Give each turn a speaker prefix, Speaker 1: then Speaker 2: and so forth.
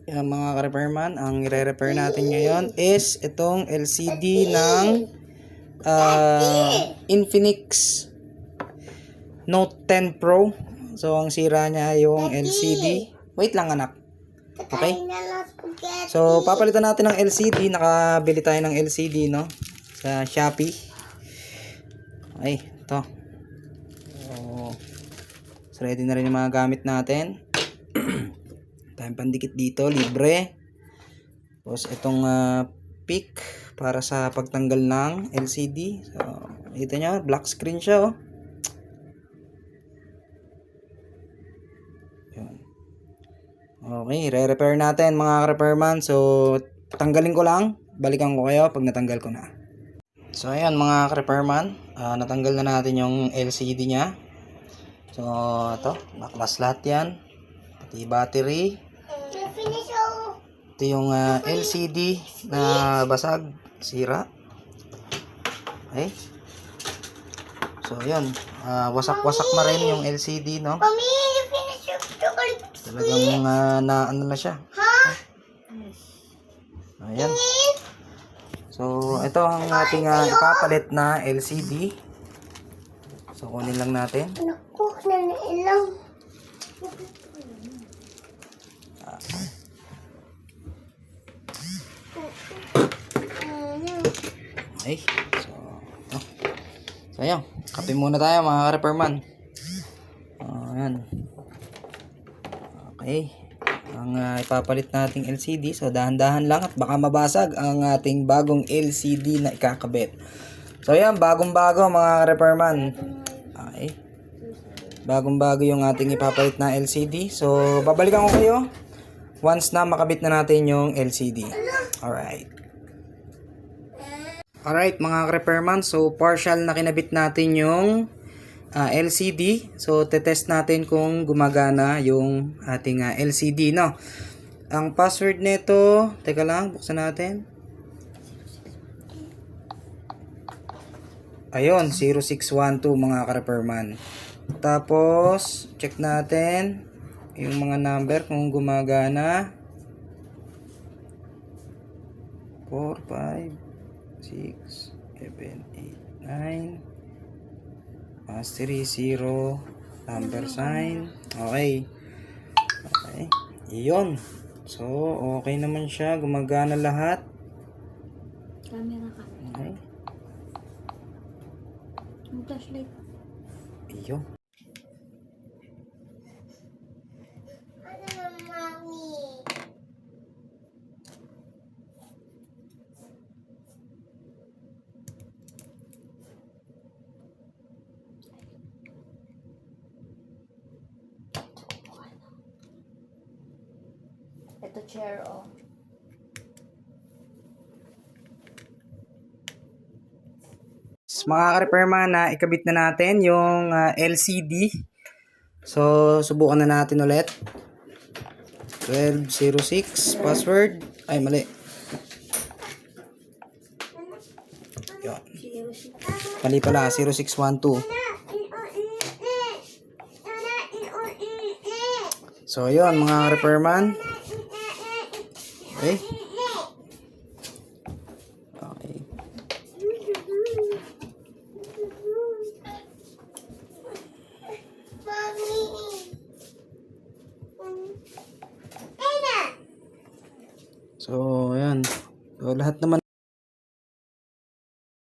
Speaker 1: Yan mga ka-repairman, ang i-repair natin ngayon is itong LCD ng Infinix Note 10 Pro. So ang sira niya yung LCD. Wait lang anak. Okay? So papalitan natin ng LCD. Nakabili tayo ng LCD no sa Shopee. Okay, ito. So ready na rin yung mga gamit natin. Tayong pandikit dito, libre. Tapos itong pick para sa pagtanggal ng LCD. So, kita nyo, black screen siya oh. Yan. Okay, re-repair natin mga repairman. So, tanggalin ko lang. Balikan ko kayo pag natanggal ko na. So, ayan mga repairman. Natanggal na natin yung LCD nya. So, ito, naklas lahat yan. Pati battery. Ito yung LCD na basag, sira. Okay. So, yun. Wasak-wasak na rin yung LCD, no? Talagang ano na siya. Ayan. So, ito ang ating ipapalit na LCD. So, kunin lang natin. Okay. So, ito. So, ayan. Kape muna tayo mga repairman. Ayan. Okay. Ang ipapalit nating LCD. So, dahan-dahan lang at baka mabasag ang ating bagong LCD na ikakabit. So, ayan. Bagong-bago mga repairman. Okay. Bagong-bago yung ating ipapalit na LCD. So, babalikan ko kayo once na makabit na natin yung LCD. Alright. Alright mga repairman, so partial na kinabit natin yung LCD. So tetest natin kung gumagana yung ating LCD, no. Ang password nito, teka lang, buksan natin. Ayun, 0612 mga repairman. Tapos check natin yung mga number kung gumagana. 4, 5 6, 7, 8, 9 +3, 0 number sign. Okay. Okay. Iyon. So, okay naman siya. Gumagana lahat.
Speaker 2: Camera ka.
Speaker 1: Okay.
Speaker 2: Flashlight.
Speaker 1: Iyon.
Speaker 2: Ito chair, oh.
Speaker 1: Mga ka-repairman, ikabit na natin yung LCD. So, subukan na natin ulit. 1206 password. Ay, mali. Yun. Mali pala, 0612. So, yun mga repairman. Okay. Okay. So, ayan. So, lahat naman